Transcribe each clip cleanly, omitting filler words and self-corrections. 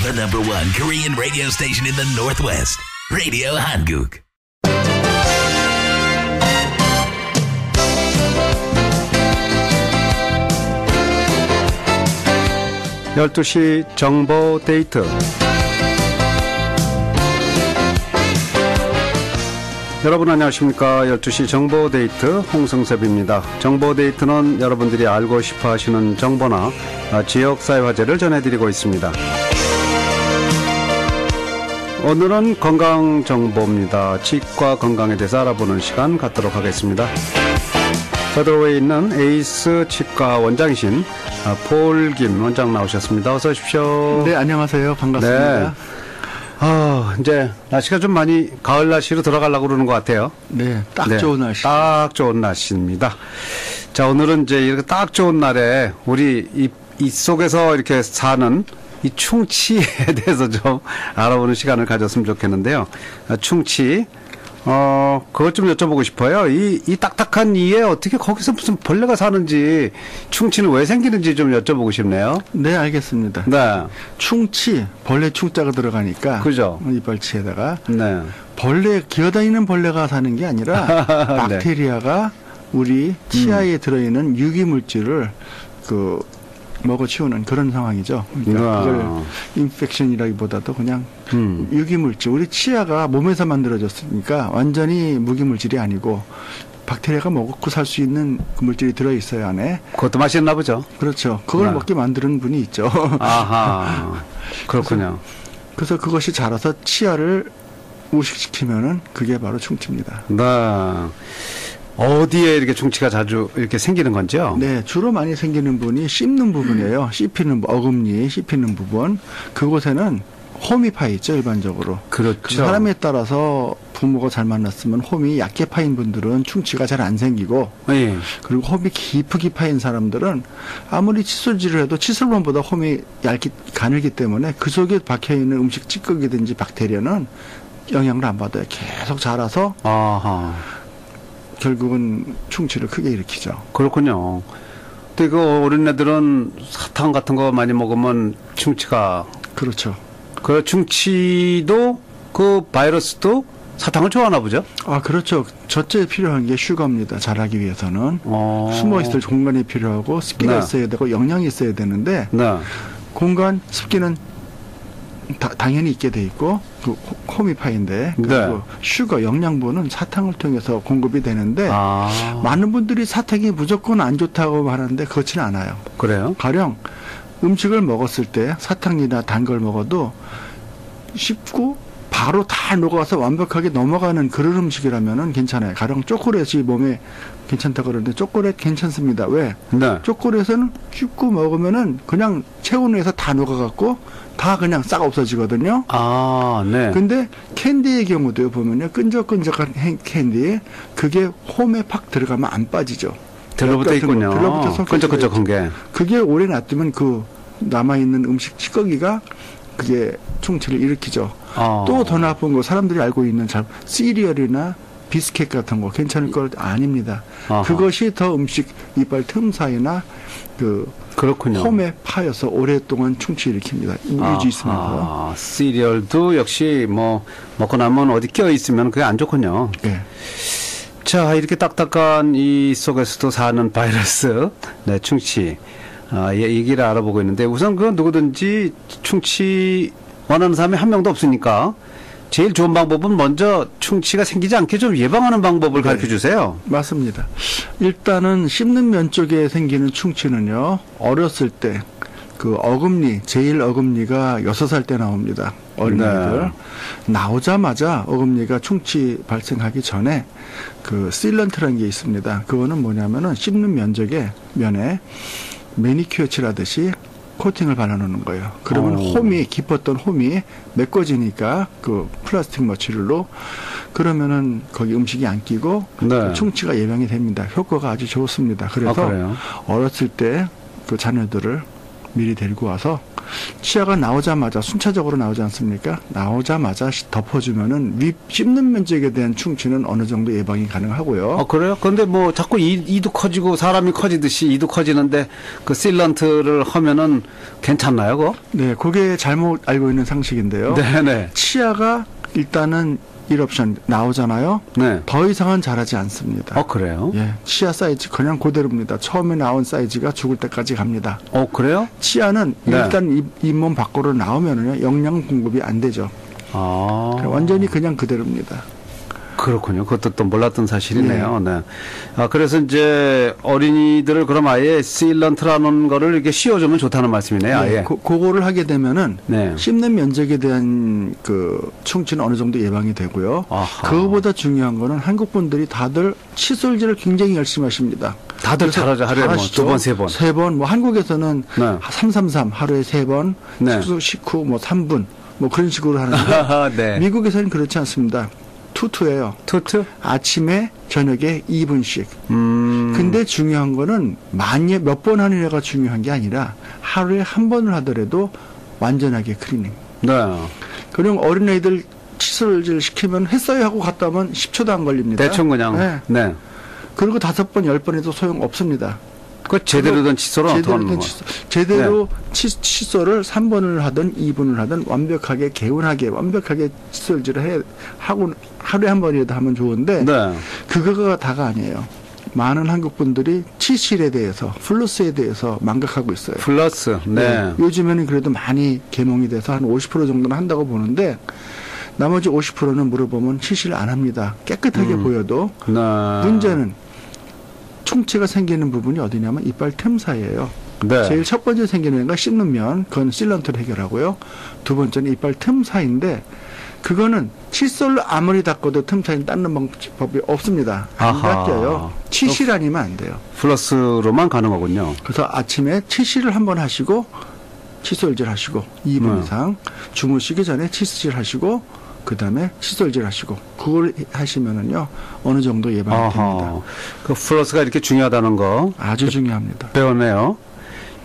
The number one Korean radio station in the Northwest. Radio Hanguk. 12시 정보 데이트. 여러분 안녕하십니까. 12시 정보 데이트 홍승섭입니다. 정보 데이트는 여러분들이 알고 싶어 하시는 정보나 지역사회 화제를 전해드리고 있습니다. 오늘은 건강정보입니다. 치과 건강에 대해서 알아보는 시간 갖도록 하겠습니다. 서도에 있는 에이스 치과 원장이신 폴김 원장 나오셨습니다. 어서 오십시오. 네, 안녕하세요. 반갑습니다. 네. 이제 날씨가 좀 많이 가을 날씨로 들어가려고 그러는 것 같아요. 네, 딱 좋은 날씨. 딱 좋은 날씨입니다. 자, 오늘은 이제 이렇게 딱 좋은 날에 우리 이 속에서 이렇게 사는 이 충치에 대해서 좀 알아보는 시간을 가졌으면 좋겠는데요. 충치. 그것 좀 여쭤보고 싶어요. 이 딱딱한 이에 어떻게 거기서 무슨 벌레가 사는지, 충치는 왜 생기는지 좀 여쭤보고 싶네요. 네, 알겠습니다. 네. 충치, 벌레 충자가 들어가니까. 그죠. 이빨치에다가. 네. 벌레, 기어다니는 벌레가 사는 게 아니라, 박테리아가 우리 치아에 들어있는 유기물질을 먹어치우는 그런 상황이죠. 그러니까 그걸 인펙션이라기보다도 그냥 유기물질. 우리 치아가 몸에서 만들어졌으니까 완전히 무기물질이 아니고 박테리아가 먹고 살 수 있는 그 물질이 들어있어요, 안에. 그것도 맛있나 보죠. 그렇죠. 그걸 먹게 만드는 분이 있죠. 아하. 그렇군요. 그래서 그것이 자라서 치아를 우식시키면은 그게 바로 충치입니다. 네. 어디에 이렇게 충치가 자주 이렇게 생기는 건지요? 네, 주로 많이 생기는 부분이 씹는 부분이에요. 씹히는, 어금니 씹히는 부분. 그곳에는 홈이 파 있죠, 일반적으로. 그렇죠. 그 사람에 따라서 부모가 잘 만났으면 홈이 얇게 파인 분들은 충치가 잘 안 생기고, 예. 그리고 홈이 깊게 파인 사람들은 아무리 칫솔질을 해도 칫솔만보다 홈이 얇게 가늘기 때문에 그 속에 박혀있는 음식 찌꺼기든지 박테리아는 영향을 안 받아요. 계속 자라서. 아하. 결국은 충치를 크게 일으키죠. 그렇군요. 근데 그 어린애들은 사탕 같은 거 많이 먹으면 충치가. 그렇죠. 그 충치도 그 바이러스도 사탕을 좋아하나 보죠? 아, 그렇죠. 첫째 필요한 게 슈거입니다. 자라기 위해서는. 숨어 있을 공간이 필요하고 습기가 있어야 되고 영양이 있어야 되는데 공간, 습기는 당연히 있게 돼 있고 그 홈이 파인데 그리고 슈거 영양분은 사탕을 통해서 공급이 되는데 많은 분들이 사탕이 무조건 안 좋다고 하는데 그렇지는 않아요. 그래요? 가령 음식을 먹었을 때 사탕이나 단 걸 먹어도 씹고 바로 다 녹아서 완벽하게 넘어가는 그런 음식이라면은 괜찮아요. 가령 초콜릿이 몸에 괜찮다 그러는데 초콜릿 괜찮습니다. 왜? 초콜릿은 씹고 먹으면은 그냥 체온에서 다 녹아갖고 다 그냥 싹 없어지거든요. 근데 캔디의 경우도요, 보면요. 끈적끈적한 캔디, 그게 홈에 팍 들어가면 안 빠지죠. 들러붙어 있군요. 들러붙어서 끈적끈적한 게. 그게 오래 놔두면 그 남아있는 음식 찌꺼기가 그게 충치를 일으키죠. 또 더 나쁜 거, 사람들이 알고 있는 시리얼이나 비스켓 같은 거 괜찮을 것 아닙니다. 그것이 더 음식 이빨 틈 사이나 그렇군요. 홈에 파여서 오랫동안 충치 일으킵니다. 유지 있으면서. 시리얼도 역시 뭐 먹고 나면 어디 껴 있으면 그게 안 좋군요. 네. 자, 이렇게 딱딱한 이 속에서도 사는 바이러스, 네, 충치. 얘기를 알아보고 있는데 우선 그 누구든지 충치 원하는 사람이 한 명도 없으니까 제일 좋은 방법은 먼저 충치가 생기지 않게 좀 예방하는 방법을 가르쳐 주세요. 맞습니다. 일단은 씹는 면 쪽에 생기는 충치는요, 어렸을 때 그 어금니, 제일 어금니가 6살 때 나옵니다. 어린이들. 나오자마자 어금니가 충치 발생하기 전에 그 실런트라는 게 있습니다. 그거는 뭐냐면은 씹는 면에 매니큐어 칠하듯이 코팅을 발라놓는 거예요. 그러면 홈이, 깊었던 홈이 메꿔지니까 그 플라스틱 머티리얼로, 그러면은 거기 음식이 안 끼고 그 충치가 예방이 됩니다. 효과가 아주 좋습니다. 그래서 어렸을 때 그 자녀들을 미리 데리고 와서 치아가 나오자마자 순차적으로 나오지 않습니까? 나오자마자 덮어주면은 씹는 면적에 대한 충치는 어느 정도 예방이 가능하고요. 그래요? 근데 뭐 자꾸 이도 커지고 사람이 커지듯이 이도 커지는데 그 실런트를 하면은 괜찮나요, 그거? 네, 그게 잘못 알고 있는 상식인데요. 네네. 치아가 일단은 일옵션 나오잖아요. 네. 더 이상은 자라지 않습니다. 그래요? 예, 치아 사이즈 그냥 그대로입니다. 처음에 나온 사이즈가 죽을 때까지 갑니다. 그래요? 치아는 네. 일단 잇몸 밖으로 나오면은요 영양 공급이 안 되죠. 완전히 그냥 그대로입니다. 그렇군요. 그것도 또 몰랐던 사실이네요. 네. 그래서 이제 어린이들을 그럼 아예 실런트라는 거를 이렇게 씌워주면 좋다는 말씀이네요. 아예. 네, 그거를 하게 되면은 네. 씹는 면적에 대한 그 충치는 어느 정도 예방이 되고요. 아하. 그거보다 중요한 거는 한국 분들이 다들 칫솔질을 굉장히 열심히 하십니다. 다들 잘하죠. 하루에 뭐 두 번, 세 번. 세 번. 뭐 한국에서는 네. 333 하루에 세 번, 네. 식후 뭐 3분 뭐 그런 식으로 하는데 네. 미국에서는 그렇지 않습니다. 투투예요. 투투? 아침에 저녁에 2분씩. 근데 중요한 거는 몇 번 하는 애가 중요한 게 아니라 하루에 한 번을 하더라도 완전하게 클리닝. 네. 그럼 어린애들 칫솔질 시키면 했어요 하고 갔다 오면 10초도 안 걸립니다. 대충 그냥. 네. 네. 그리고 5번, 10번 해도 소용 없습니다. 그 제대로 된 칫솔은 어떻게 하는 거예요? 제대로 칫솔을 3번을 하든 2분을 하든 완벽하게 개운하게 완벽하게 칫솔질을 하고 하루에 한 번이라도 하면 좋은데 네. 그거가 다가 아니에요. 많은 한국 분들이 치실에 대해서 플러스에 대해서 망각하고 있어요. 플러스. 네. 요즘에는 그래도 많이 개몽이 돼서 한 50% 정도는 한다고 보는데 나머지 50%는 물어보면 치실 안 합니다. 깨끗하게 보여도 네. 문제는 충치가 생기는 부분이 어디냐면 이빨 틈 사이예요. 네. 제일 첫 번째 생기는 건 씹는 면, 그건 실런트를 해결하고요. 두 번째는 이빨 틈 사이인데 그거는 칫솔로 아무리 닦아도 틈 사이는 닦는 방법이 없습니다. 안 아하. 닦여요. 치실 아니면 안 돼요. 플러스로만 가능하군요. 그래서 아침에 치실을 한번 하시고 칫솔질 하시고 2분 이상 주무시기 전에 칫솔질 하시고 그 다음에 칫솔질 하시고 그걸 하시면은요 어느 정도 예방이 됩니다. 그 플러스가 이렇게 중요하다는 거 아주 중요합니다. 배웠네요.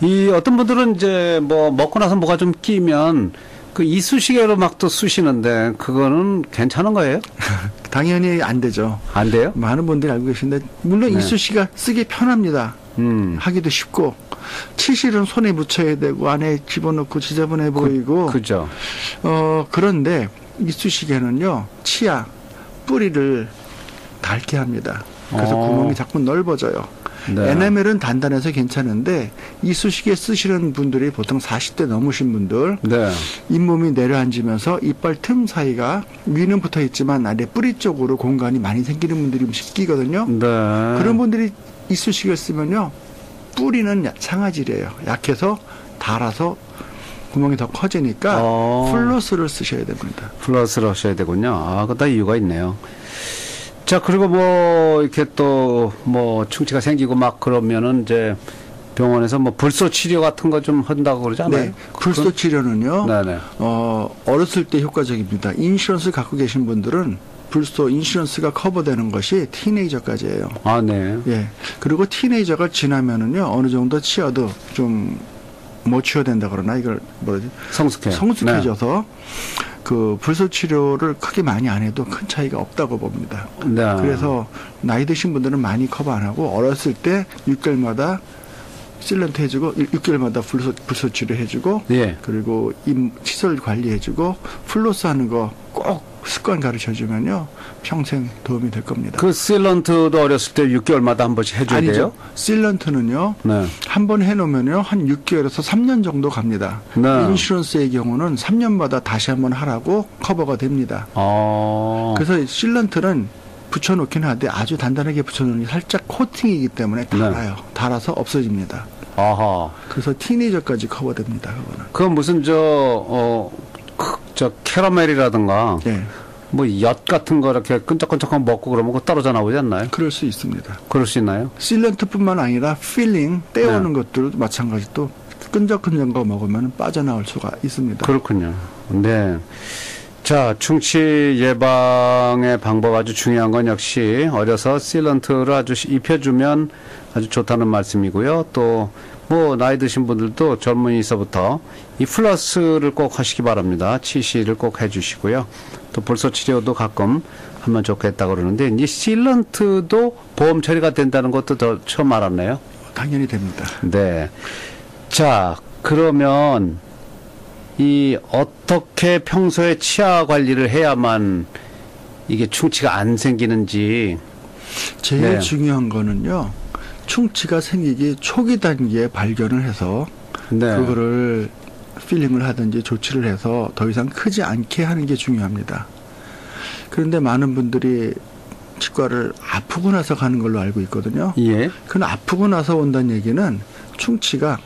이 어떤 분들은 이제 뭐 먹고 나서 뭐가 좀 끼면 그 이쑤시개로 막 또 쑤시는데 그거는 괜찮은 거예요? 당연히 안 되죠. 안 돼요? 많은 분들이 알고 계신데 물론 네. 이쑤시개가 쓰기 편합니다. 하기도 쉽고 치실은 손에 묻혀야 되고 안에 집어넣고 지저분해 보이고 그죠. 그런데 이쑤시개는요 치아 뿌리를 닳게 합니다. 그래서 구멍이 자꾸 넓어져요. 네. 에나멜은 단단해서 괜찮은데 이쑤시개 쓰시는 분들이 보통 40대 넘으신 분들 네. 잇몸이 내려앉으면서 이빨 틈 사이가 위는 붙어 있지만 아래 뿌리 쪽으로 공간이 많이 생기는 분들이 생기거든요. 네. 그런 분들이 이쑤시개를 쓰면요 뿌리는 상아질이에요. 약해서 닳아서 구멍이 더 커지니까 플러스를 쓰셔야 됩니다. 플러스를 하셔야 되군요. 그다 이유가 있네요. 자, 그리고 뭐 이렇게 또 뭐 충치가 생기고 막 그러면은 이제 병원에서 뭐 불소 치료 같은 거 좀 한다고 그러잖아요. 네, 불소 치료는요. 네네. 어렸을 때 효과적입니다. 인슈런스 갖고 계신 분들은 불소 인슈런스가 커버되는 것이 티네이저까지예요. 네. 예. 그리고 티네이저가 지나면은요 어느 정도 치아도 좀 모치어된다 그러나 이걸 뭐지? 성숙해져서 그 불소 치료를 크게 많이 안 해도 큰 차이가 없다고 봅니다. 네. 그래서 나이 드신 분들은 많이 커버 안 하고 어렸을 때 6개월마다 실런트 해주고 6개월마다 불소 치료 해주고 예. 그리고 칫솔 관리해주고 플로스 하는 거 꼭 습관 가르쳐주면요 평생 도움이 될 겁니다. 그 실런트도 어렸을 때 6개월마다 한 번씩 해줘야 아니죠. 돼요? 실런트는요 네. 한 번 해놓으면요 한 6개월에서 3년 정도 갑니다. 네. 인슈런스의 경우는 3년마다 다시 한번 하라고 커버가 됩니다. 그래서 실런트는 붙여놓긴 하되 아주 단단하게 붙여놓으니 살짝 코팅이기 때문에 달아요. 달아서 없어집니다. 아하. 그래서 티네이저까지 커버됩니다. 그거는. 그건 무슨 저 캐러멜이라든가 네. 뭐 엿 같은 거 이렇게 끈적끈적한 먹고 그러면 그거 떨어져 나오지 않나요? 그럴 수 있습니다. 그럴 수 있나요? 실런트뿐만 아니라 필링 떼어오는 것들도 마찬가지 또 끈적끈적한 거 먹으면 빠져나올 수가 있습니다. 그렇군요. 네. 자, 충치 예방의 방법 아주 중요한 건 역시 어려서 실런트를 아주 입혀주면 아주 좋다는 말씀이고요. 또 뭐 나이 드신 분들도 젊은이서부터 이 플러스를 꼭 하시기 바랍니다. 치실을 꼭 해주시고요. 또 볼소 치료도 가끔 하면 좋겠다 그러는데 이 실런트도 보험 처리가 된다는 것도 더 처음 알았네요. 당연히 됩니다. 네. 자, 그러면 이 어떻게 평소에 치아 관리를 해야만 이게 충치가 안 생기는지. 제일 네. 중요한 거는요. 충치가 생기기 초기 단계에 발견을 해서 네. 그거를 필링을 하든지 조치를 해서 더 이상 크지 않게 하는 게 중요합니다. 그런데 많은 분들이 치과를 아프고 나서 가는 걸로 알고 있거든요. 예. 그건 아프고 나서 온다는 얘기는 충치가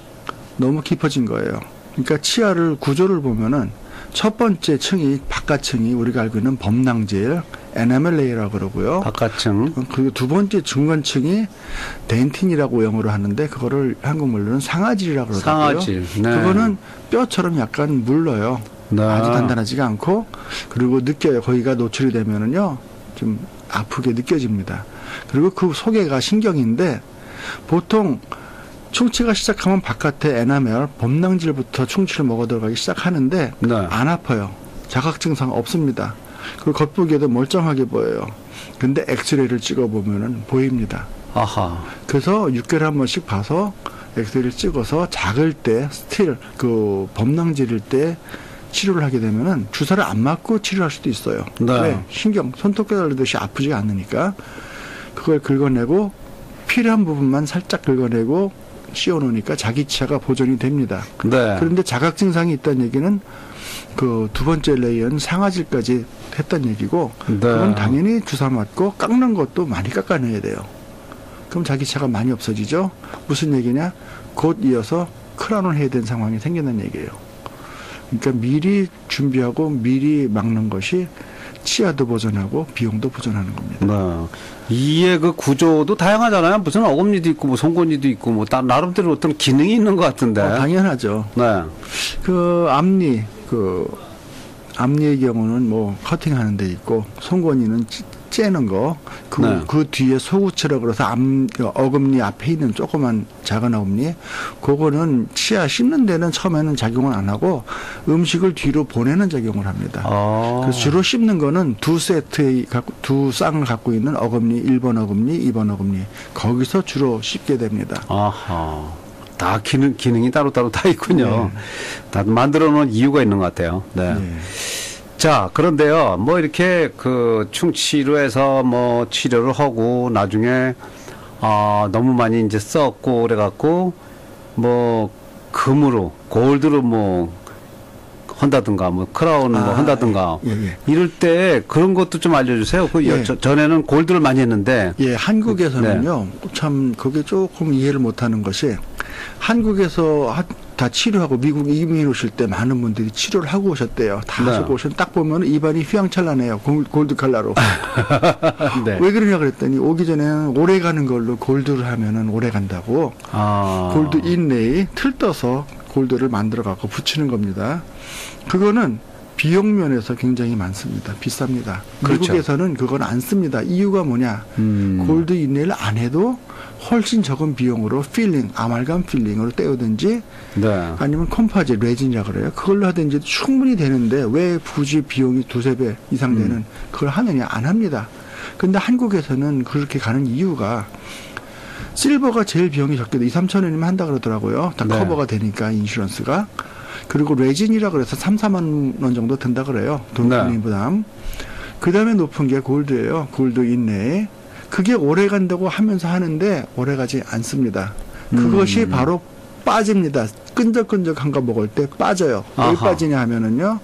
너무 깊어진 거예요. 그러니까 치아를 구조를 보면은 첫 번째 층이 바깥층이 우리가 알고 있는 범낭질 에나멜 레이라고 그러고요. 바깥층. 그리고 두 번째 중간층이 덴틴이라고 영어로 하는데 그거를 한국말로는 상아질이라고 그러더라고요. 상아질. 네. 그거는 뼈처럼 약간 물러요. 네. 아주 단단하지가 않고 그리고 느껴요. 거기가 노출이 되면은요 좀 아프게 느껴집니다. 그리고 그 속에가 신경인데 보통 충치가 시작하면 바깥에 에나멜, 범낭질부터 충치를 먹어 들어가기 시작하는데 네. 안 아파요. 자각 증상 없습니다. 그리고 겉보기에도 멀쩡하게 보여요. 근데 엑스레이를 찍어보면은 보입니다. 아하. 그래서 6개월에 한 번씩 봐서 엑스레이를 찍어서 작을 때 스틸 그 범낭질일 때 치료를 하게 되면은 주사를 안 맞고 치료할 수도 있어요. 네. 왜? 신경 손톱 깨달듯이 아프지가 않으니까 그걸 긁어내고 필요한 부분만 살짝 긁어내고 씌워놓으니까 자기 치아가 보존이 됩니다. 네. 그런데 자각 증상이 있다는 얘기는 그 두 번째 레이어는 상아질까지 했단 얘기고 네. 그건 당연히 주사 맞고 깎는 것도 많이 깎아내야 돼요. 그럼 자기 치아가 많이 없어지죠. 무슨 얘기냐? 곧 이어서 크라운을 해야 되는 상황이 생긴다는 얘기예요. 그러니까 미리 준비하고 미리 막는 것이 치아도 보존하고 비용도 보존하는 겁니다. 네. 이의 그 구조도 다양하잖아요. 무슨 어금니도 있고, 뭐 송곳니도 있고, 뭐 나름대로 어떤 기능이 있는 것 같은데. 당연하죠. 네. 그 앞니의 경우는 뭐 커팅하는 데 있고 송곳니는 째는 거. 네. 그 뒤에 소구치라고 그래서 어금니 앞에 있는 조그만 작은 어금니 그거는 치아 씹는 데는 처음에는 작용을 안 하고 음식을 뒤로 보내는 작용을 합니다. 그래서 주로 씹는 거는 두 쌍을 갖고 있는 어금니 1번 어금니 2번 어금니 거기서 주로 씹게 됩니다. 아하. 다 기능이 따로따로 다 있군요. 네. 다 만들어 놓은 이유가 있는 것 같아요. 네. 네. 자, 그런데요, 뭐 이렇게 그 충치로 해서 뭐 치료를 하고 나중에, 너무 많이 이제 썼고 그래갖고 뭐 금으로, 골드로 뭐 한다든가 뭐 크라운 뭐 한다든가 예. 이럴 때 그런 것도 좀 알려주세요. 그 예. 전에는 골드를 많이 했는데. 예, 한국에서는요, 참, 그게 조금 이해를 못하는 것이, 한국에서 다 치료하고 미국 이민 오실 때 많은 분들이 치료를 하고 오셨대요. 다 네. 하시고 오셨는데 딱 보면 입안이 휘황찬란해요. 골드 컬러로. 네. 왜 그러냐 그랬더니 오기 전에는 오래 가는 걸로 골드를 하면은 오래 간다고. 골드 인레이 틀 떠서 골드를 만들어 갖고 붙이는 겁니다. 그거는 비용 면에서 굉장히 많습니다. 비쌉니다. 그렇죠. 미국에서는 그건 안 씁니다. 이유가 뭐냐? 골드 인레이를 안 해도 훨씬 적은 비용으로 필링, 아말감 필링으로 떼우든지 네. 아니면 컴파짓, 레진이라고 그래요. 그걸로 하든지 충분히 되는데 왜 굳이 비용이 두세 배 이상 되는 그걸 하느냐? 안 합니다. 근데 한국에서는 그렇게 가는 이유가 실버가 제일 비용이 적게 2, 3천 원이면 한다 그러더라고요. 다 네. 커버가 되니까 인슈런스가. 그리고 레진이라 그래서 3, 4만 원 정도 든다 그래요. 돈뿐인 부담. 그 다음에 높은 게 골드예요. 골드 인내에. 그게 오래 간다고 하면서 하는데 오래 가지 않습니다. 그것이 바로 빠집니다. 끈적끈적한 거 먹을 때 빠져요. 왜 아하. 빠지냐 하면은요.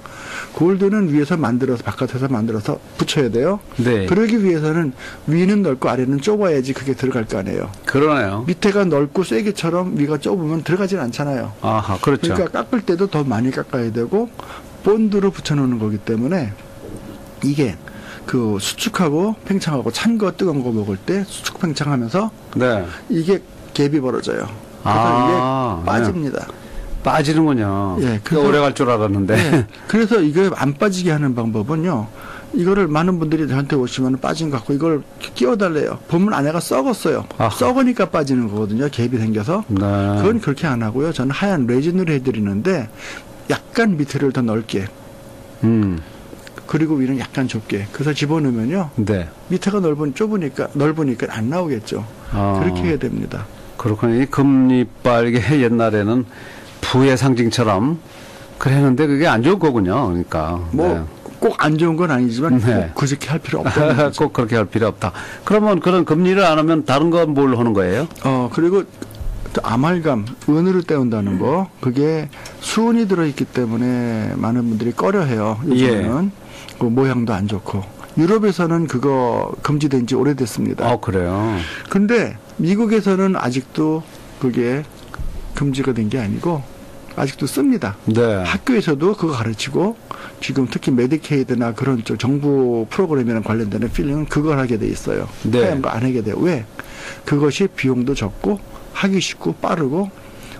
골드는 위에서 만들어서 바깥에서 만들어서 붙여야 돼요. 네. 그러기 위해서는 위는 넓고 아래는 좁아야지 그게 들어갈 거 아니에요. 그러네요. 밑에가 넓고 쐐기처럼 위가 좁으면 들어가진 않잖아요. 아하, 그렇죠. 그러니까 깎을 때도 더 많이 깎아야 되고 본드로 붙여놓는 거기 때문에 이게 그 수축하고 팽창하고 찬 거 뜨거운 거 먹을 때 수축 팽창하면서 네. 이게 갭이 벌어져요. 그래서 이게 빠집니다. 네. 빠지는군요. 예, 그 오래 갈 줄 알았는데. 네. 그래서 이게 안 빠지게 하는 방법은요. 이거를 많은 분들이 저한테 오시면 빠진 것 같고 이걸 끼워달래요. 보면 안에가 썩었어요. 아하. 썩으니까 빠지는 거거든요. 갭이 생겨서. 네. 그건 그렇게 안 하고요. 저는 하얀 레진으로 해드리는데 약간 밑에를 더 넓게 그리고 위는 약간 좁게. 그래서 집어넣으면요. 네. 밑에가 넓으니까 안 나오겠죠. 그렇게 해야 됩니다. 그렇군요. 이 금리빨 이게 옛날에는 부의 상징처럼 그랬는데 그게 안 좋은 거군요. 그러니까. 뭐 꼭 안 좋은 건 아니지만 네. 꼭 그렇게 할 필요 없다. 꼭 그렇게 할 필요 없다. 그러면 그런 금리를 안 하면 다른 건 뭘 하는 거예요? 그리고 또 아말감, 은으로 때운다는 거, 그게 수은이 들어있기 때문에 많은 분들이 꺼려해요. 요즘에는. 그 모양도 안 좋고. 유럽에서는 그거 금지된 지 오래됐습니다. 그래요? 근데 미국에서는 아직도 그게 금지가 된 게 아니고 아직도 씁니다. 네. 학교에서도 그거 가르치고 지금 특히 메디케이드나 그런 쪽 정부 프로그램이랑 관련되는 필링은 그걸 하게 돼 있어요. 네. 하얀 거 안 하게 돼요. 왜? 그것이 비용도 적고 하기 쉽고 빠르고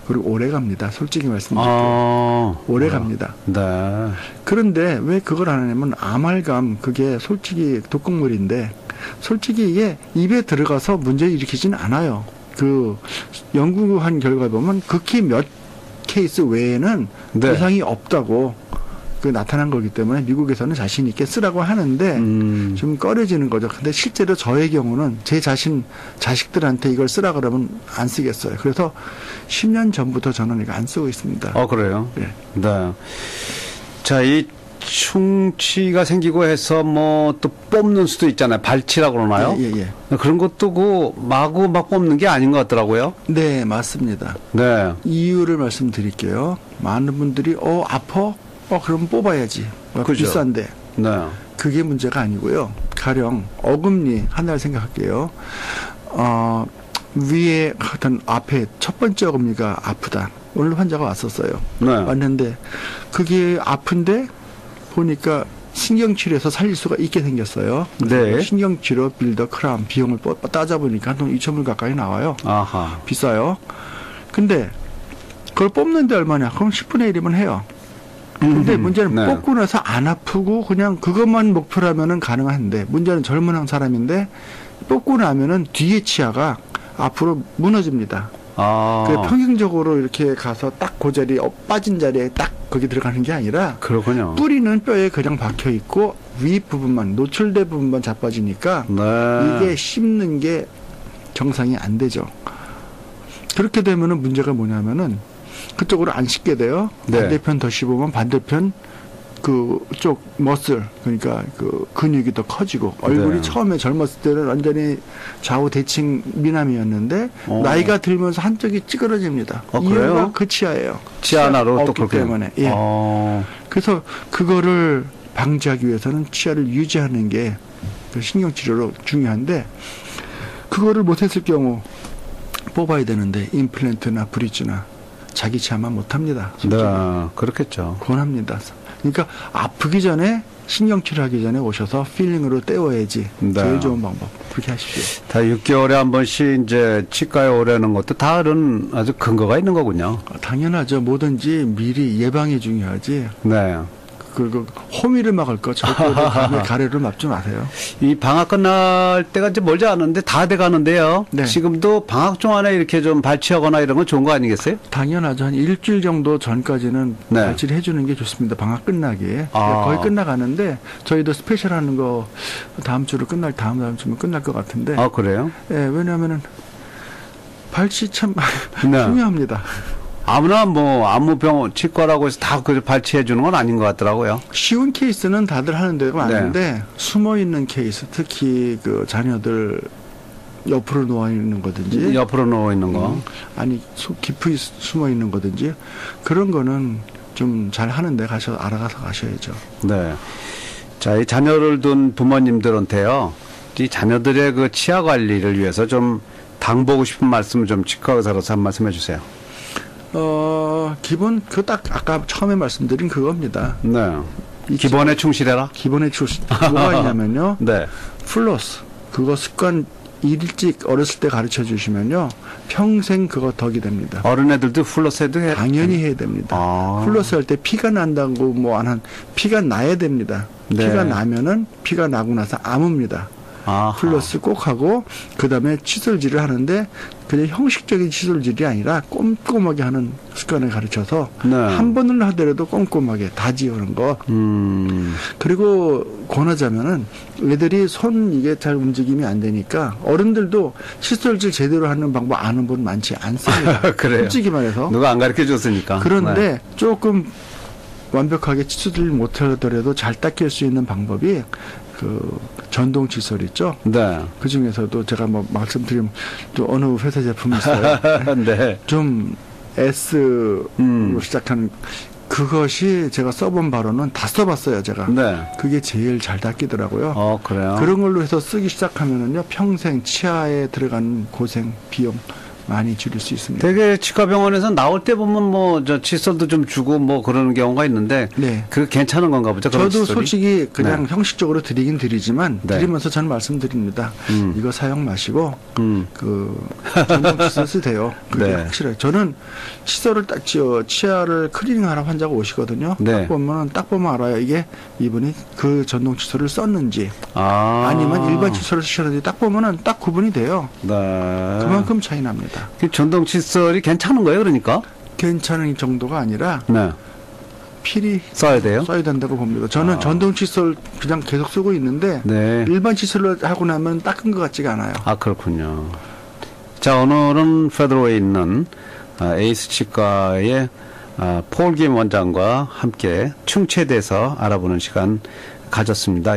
그리고 오래 갑니다. 솔직히 말씀드릴게요. 오래 갑니다. 네. 그런데 왜 그걸 안 하냐면 아말감 그게 솔직히 독극물인데 솔직히 이게 입에 들어가서 문제 일으키지는 않아요. 그 연구한 결과 보면 극히 몇 케이스 외에는 네. 이상이 없다고 그 나타난 거기 때문에 미국에서는 자신 있게 쓰라고 하는데 좀 꺼려지는 거죠. 근데 실제로 저의 경우는 제 자식들한테 이걸 쓰라 그러면 안 쓰겠어요. 그래서 10년 전부터 저는 이거 안 쓰고 있습니다. 그래요? 네. 네. 자, 이 충치가 생기고 해서 뭐 또 뽑는 수도 있잖아요. 발치라고 그러나요? 예. 그런 것도 마구 막 뽑는 게 아닌 것 같더라고요. 네, 맞습니다. 네. 이유를 말씀드릴게요. 많은 분들이 아파? 그럼 뽑아야지. 그죠. 비싼데. 네. 그게 문제가 아니고요. 가령 어금니 하나를 생각할게요. 위에 어떤 앞에 첫 번째 어금니가 아프다. 오늘 환자가 왔었어요. 네. 왔는데 그게 아픈데 보니까 신경치료에서 살릴 수가 있게 생겼어요. 네. 신경치료 빌더 크람 비용을 따져보니까 한 2,000불 가까이 나와요. 아하. 비싸요. 근데 그걸 뽑는데 얼마냐? 그럼 10분의 1이면 해요. 근데 문제는 네. 뽑고 나서 안 아프고 그냥 그것만 목표라면은 가능한데 문제는 젊은 사람인데 뽑고 나면은 뒤에 치아가 앞으로 무너집니다. 그 평행적으로 이렇게 가서 딱 그 자리 빠진 자리에 딱 거기 들어가는 게 아니라 그렇군요. 뿌리는 뼈에 그냥 박혀 있고 위 부분만 노출된 부분만 자빠지니까 네. 이게 씹는 게 정상이 안 되죠. 그렇게 되면은 문제가 뭐냐면은 그쪽으로 안 씹게 돼요. 네. 반대편 더 씹으면 반대편 그쪽 머슬 그러니까 그 근육이 더 커지고 얼굴이 네. 처음에 젊었을 때는 완전히 좌우 대칭 미남이었는데 나이가 들면서 한쪽이 찌그러집니다. 그래요? 이유가 그 치아예요. 치아 하나로 또 없기 그렇게 때문에. 예. 그래서 그거를 방지하기 위해서는 치아를 유지하는 게 그 신경치료로 중요한데 그거를 못했을 경우 뽑아야 되는데 임플란트나 브릿지나 자기 치아만 못합니다. 네, 그렇겠죠. 권합니다. 그러니까 아프기 전에 신경치료하기 전에 오셔서 필링으로 때워야지. 네. 제일 좋은 방법. 그렇게 하십시오. 다 6개월에 한 번씩 이제 치과에 오려는 것도 다른 아주 근거가 있는 거군요. 당연하죠. 뭐든지 미리 예방이 중요하지. 네. 그 호미를 막을 거 절대 밤에 가래를 막지 마세요. 이 방학 끝날 때가 이제 멀지 않은데 다 돼 가는데요. 네. 지금도 방학 동안에 이렇게 좀 발치하거나 이런 건 좋은 거 아니겠어요? 당연하죠. 한 일주일 정도 전까지는 네. 발치를 해주는 게 좋습니다. 방학 끝나기에. 거의 끝나가는데 저희도 스페셜 하는 거 다음 주로 다음 주면 끝날 것 같은데. 그래요? 예, 왜냐면은 발치 참 네. 중요합니다. 아무나 뭐 안무병원 치과라고 해서 다 그 발치해 주는 건 아닌 것 같더라고요. 쉬운 케이스는 다들 하는 데가 네. 많은데 숨어 있는 케이스, 특히 그 자녀들 옆으로 누워 있는 거든지, 옆으로 누워 있는 거. 아니 깊이 숨어 있는 거든지 그런 거는 좀 잘 하는데 알아가서 가셔야죠. 네. 자, 이 자녀를 둔 부모님들한테요, 이 자녀들의 그 치아 관리를 위해서 좀 당보고 싶은 말씀을 좀 치과 의사로서 한 말씀 해주세요. 기본 딱 아까 처음에 말씀드린 그겁니다. 네. 기본에 충실해라. 기본에 뭐가 있냐면요. 네. 플로스 그거 습관 일찍 어렸을 때 가르쳐 주시면요. 평생 그거 덕이 됩니다. 어른애들도 플러스 해도 해야 당연히 해야 됩니다. 플러스 할 때 피가 난다고 뭐 안 한 피가 나야 됩니다. 네. 피가 나면은 피가 나고 나서 아뭅니다. 아하. 플러스 꼭 하고 그다음에 칫솔질을 하는데 그냥 형식적인 칫솔질이 아니라 꼼꼼하게 하는 습관을 가르쳐서 네. 한 번을 하더라도 꼼꼼하게 다 지우는 거. 그리고 권하자면은 애들이 손 이게 잘 움직임이 안 되니까 어른들도 칫솔질 제대로 하는 방법 아는 분 많지 않습니다. 그래요. 솔직히 말해서. 누가 안 가르쳐 줬으니까. 그런데 네. 조금 완벽하게 칫솔질 못하더라도 잘 닦일 수 있는 방법이 그 전동 칫솔 있죠. 네. 그 중에서도 제가 뭐 말씀드리면 또 어느 회사 제품이 있어요. 네. 좀 S로 시작하는 그것이 제가 써본 바로는 다 써봤어요. 제가. 네. 그게 제일 잘 닦이더라고요. 그래요? 그런 걸로 해서 쓰기 시작하면은요 평생 치아에 들어가는 고생 비용 많이 줄일 수 있습니다. 되게 치과병원에서 나올 때 보면 뭐 저 칫솔도 좀 주고 뭐 그러는 경우가 있는데 네. 그 괜찮은 건가 보죠. 그런 저도 칫솔이? 솔직히 그냥 네. 형식적으로 드리긴 드리지만 네. 드리면서 저는 말씀드립니다. 이거 사용 마시고 그 전동 칫솔 쓰세요. 그게 네. 확실해요. 저는 칫솔을 딱 치아를 클리닝하러 환자가 오시거든요. 네. 딱 보면 알아요. 이게 이분이 그 전동 칫솔을 썼는지 아니면 일반 칫솔을 쓰셨는지 딱 보면은 딱 구분이 돼요. 네. 그만큼 차이 납니다. 그 전동 칫솔이 괜찮은 거예요, 그러니까? 괜찮은 정도가 아니라 네. 필히 써야 돼요? 써야 된다고 봅니다. 저는 전동 칫솔 그냥 계속 쓰고 있는데 네. 일반 칫솔로 하고 나면 닦은 것 같지가 않아요. 그렇군요. 자, 오늘은 페드로에 있는 에이스 치과의 폴김 원장과 함께 충치에 대해서 알아보는 시간 가졌습니다.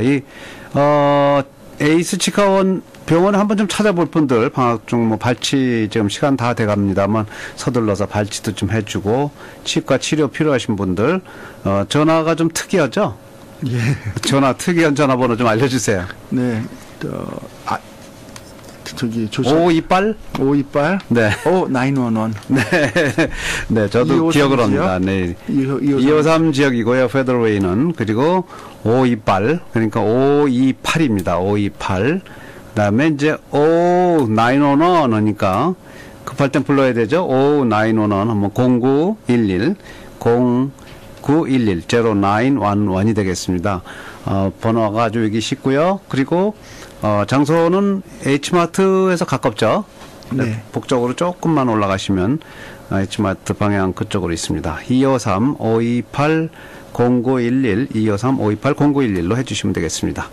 에이스 치과원 병원에 한번 좀 찾아볼 분들, 방학 중 뭐 발치 지금 시간 다 돼갑니다만 서둘러서 발치도 좀 해주고 치과 치료 필요하신 분들, 전화가 좀 특이하죠? 예. 특이한 전화번호 좀 알려주세요. 네. 저기 조심. 오이빨. 네. 911. 네. 네, 저도 기억을 합니다. 네. 253 지역이고요. 페더웨이는. 그리고 528. 그러니까 528입니다. 528. 그다음에 이제 0911 하니까 급할 땐 불러야 되죠. 0911 한번 0911 0911 되겠습니다. 번호가 아주 여기 쉽고요. 그리고 장소는 H마트에서 가깝죠. 네. 북쪽으로 조금만 올라가시면 H마트 방향 그쪽으로 있습니다. 253-528-0911 253-528-0911로 해주시면 되겠습니다.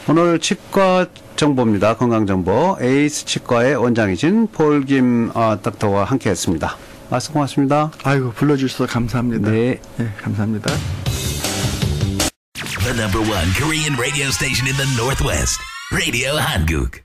오늘 치과 정보입니다. 건강정보 에이스 치과의 원장이신 폴김 닥터와 함께했습니다. 말씀 고맙습니다. 아이고 불러주셔서 감사합니다. 네. 네, 감사합니다. The number one Korean radio station in the Northwest, Radio Hanguk.